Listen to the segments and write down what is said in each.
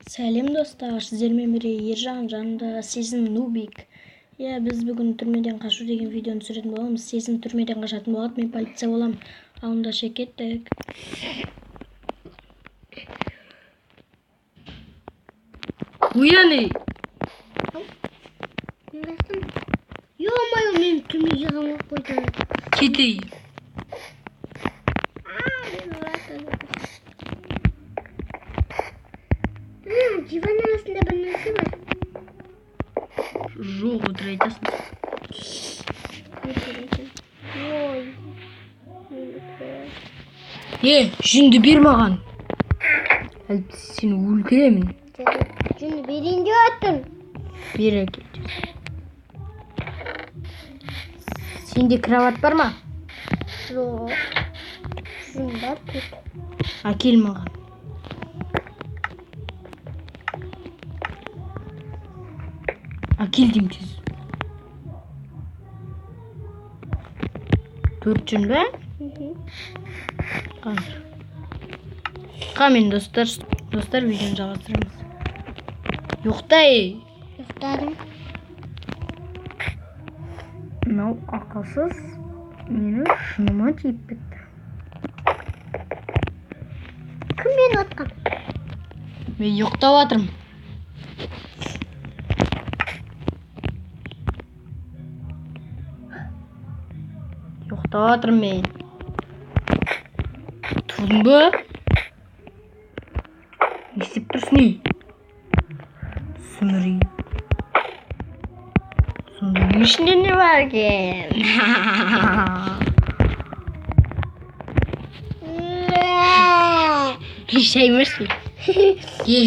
Сәлем достар, сіздермен бірге Ержан, жанында Сезін, Нубик. Біз бүгін түрмеден қашу деген видеоны түсіретін боламыз. Сезін түрмеден қашатын болады, мен полиция болам. Алдында кеттік. Уяны! Ё-моё, мен түрмеге қамап қойдым. Кетейін. Диван арасында бір нәрсе бар. Жоқ, отыр айтасың. Жүнді бер маған. Әлбетте сені өлтіремін. Жүнді берейін деп attым. Бер әкел. Сенде кроват бар ма? Жоқ. Жүн бар тут. Әкел маған. Әкелдім тез. 4 жүн бе? Қазір. Қамен достар, видеоны жалғастырамыз. Ұйықтай. Ұйықтадым. Мынау ақылсыз мені шыныма тиіп кетті. Кім мені отқан? Мен ұйықтап жатырмын. Ұйықтап жатырмын мен. Тұрдың ба? Не істеп тұрсың ей? Сүмірей. Сонда үй ішінде не бар екен? Bir şey versin. Ye.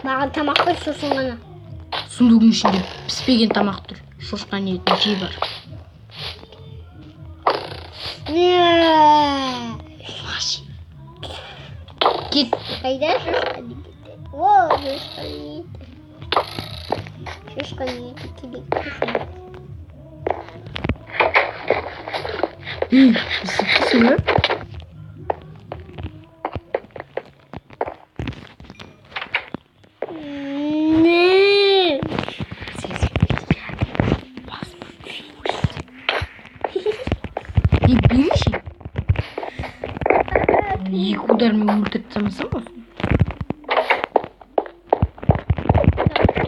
Маған тамақ бер, сосын ғана. Сундугун ішінде піспеген тамақ тұр. Шошқан етін жей бар. Кет. Қайда шошқан ет? О, шошқан ет. Шошқан еті керек. Пісіпсің бе? Береші. Екі удармен өлтіріп тастамасам болсын.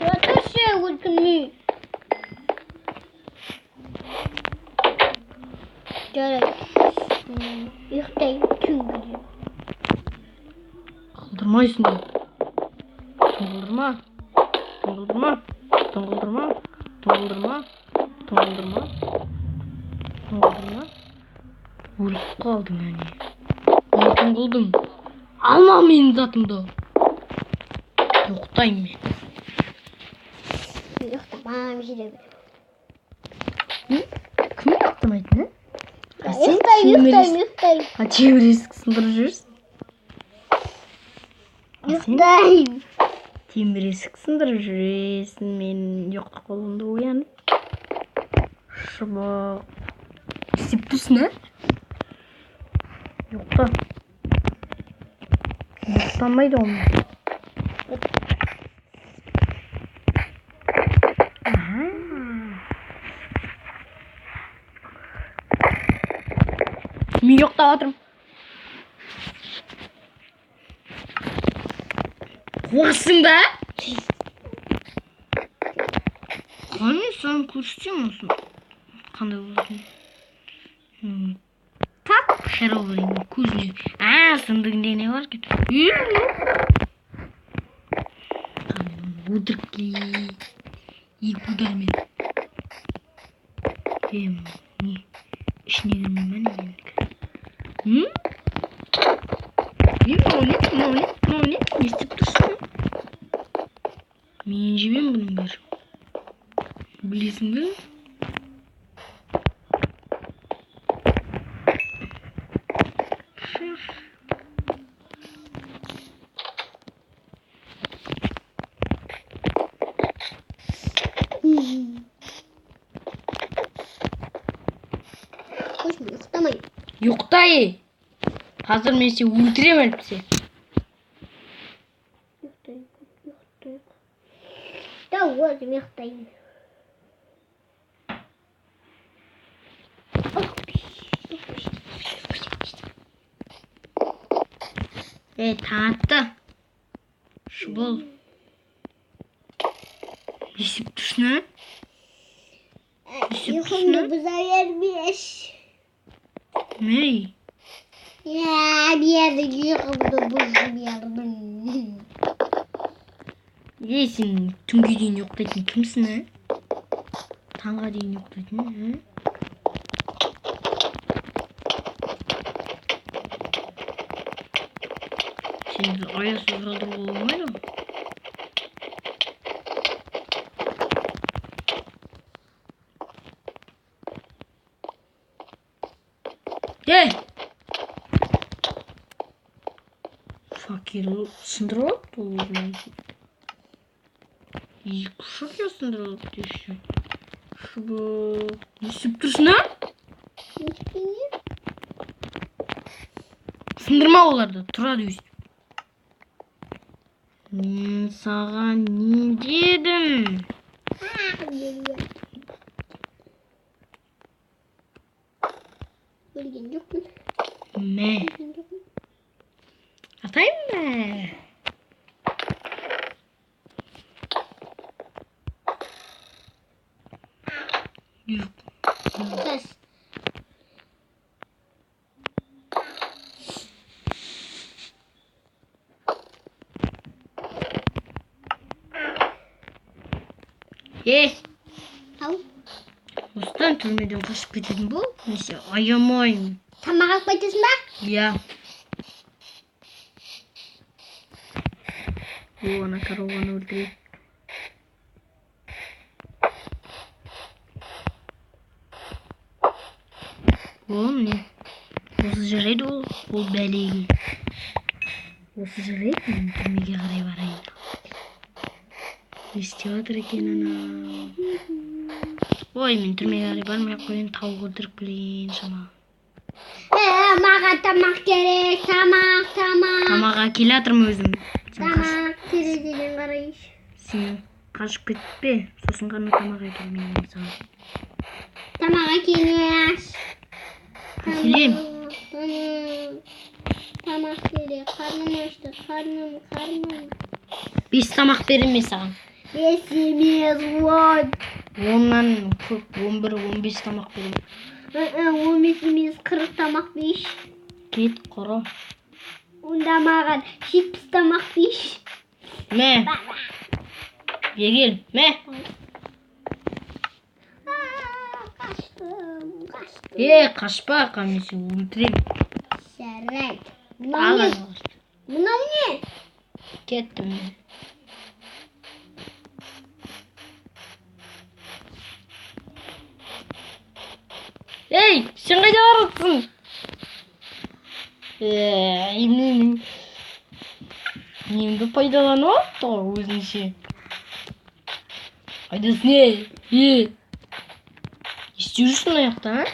Отыршы, өлтірме. Жарайды. Ұйықтайын, түн көрем. Қылдырмайсың да. Тоңғылдырма. Тоңғылдырма. Тоңғылдырма. Тоңғылдырма. Тоңғылдырма. Тоңғылдырма. Өліп қалдың әне. Өлтің қылдың. Алма менің затымды. Ұйықтайын мен. Ұйықтамам жүре берем. Кім ұйықтамайтын, ә? Ұйықтайын. А темір есік сындырып жүрсің? Ұйықтайын. Темір есік сындырып жүресің, мен ұйқы қолымда оянып. Шыбық. Істеп тұрсың, ә? Ұйықта. Ұйықтамайды ол. Мен ұйықтап жатырмын. Қуасың ба? Қане саған көрсетемін осы. Қандай болсын. Так, херовый көзіне. Сындығында не бар кетіп. Өтірік келей. Екі удармен. Не? Ішіне кірмей ма не? Мынау не? Не істеп тұрсың? Мен жебем бұның бәрі. Білесің бе? Ұйықтамайын. Ұйықтай! Қазір мен сені өлтіремін әлбетте. Өзім ұйықтаймын. Таң атты. Шұбыл. Не істеп тұрсың, а? Ұйқымды бұза бермеш. Ней? Менің ұйқымды бұзып бердің. Сен түнге дейін ұйықтайтын кімсің, а? Таңға дейін ұйықтайтын, а? Сенді аясыз қалдыруға болмайды. Факел сындырып алыпты ол өзін. Күшік я сындырып алыпты еще. Шыбық. Не істеп тұрсың, а? Сындырма оларды, тұрады өйстіп. Мен саған не дедім? Өлген жоқпын. Мә. Атайын ба? Тас. Ау. Осыдан түрмеден қашып кететін бол, несе аямайым. Тамақ алып қайтасың ба? Я. Ана корованы өлтірейік. Ол не? Осы жарайды ол бәлеге. Осы жарайды, мен түрмеге қарай барайын. Не істеп жатыр екен ана? Ой, мен түрмеге қарай бармай қояйын, тауық өлтіріп келейін шама. Маған тамақ керек, тамақ. Тамақ әкеле жатырмын өзім. Тамақ терезеден қарайыншы. Сен қашып кетпе, сосын ғана тамақ әкелмеймін саған. Тамақ әкелмеш. Әкелем. Тамақ керек, қарным ашты, қарным. 5 тамақ берем мен саған. 5 емес, 10. 10-нан көп, 11-15 тамақ берем. 15 емес, 40 тамақ беш. Кет, қора. Онда маған 70 тамақ беш. Мә. Егел, мә. Қаштым. Қашпа, қамесі өлтірем. Жарайды. Алыңыз. Мынау не? Кеттім мен. Сен қайда барасың? Немді пайдаланып алыпты ғой өзінше. Қайдасың, не істеп жүрсің аяқта, а?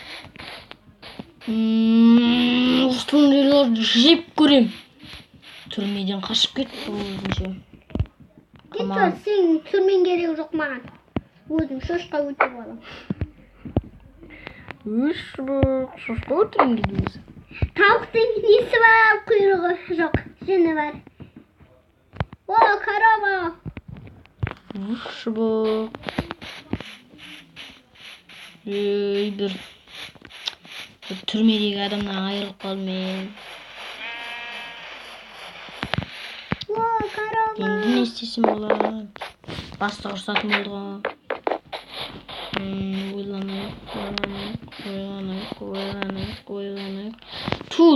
Осыларды жеп көрем. Түрмеден қашып кетті өзінше. Кетті, сен түрмен керек жоқ маған. Өзім шошқа өтіп алам. Шошқа өтірім дейді өзі. Тауықтың несі бар, құйрығы жоқ, жүні бар. О, корова. Шыбық. Бір түрмедегі адамнан айырылып қалдым мен. О, корова. Енді не істесем болады? Басты ұрсатын болды ғой. Ойланайық.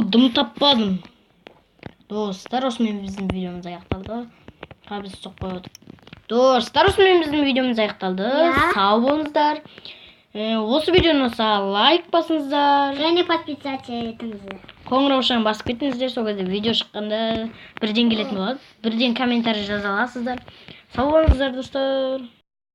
Дым таппадым. Достар, осымен біздің видеомыз аяқталды. Біз соқпай отыр. Достар, осымен біздің видеомыз аяқталды. Сау болыңыздар. Осы видеоны ұнаса лайк басыңыздар. Және подписаться етіңіздер. Қоңыраушаны басып кетіңіздер. Сол кезде видео шыққанда бірден келетін болады. Бірден комментарий жаза аласыздар. Сау болыңыздар, достар.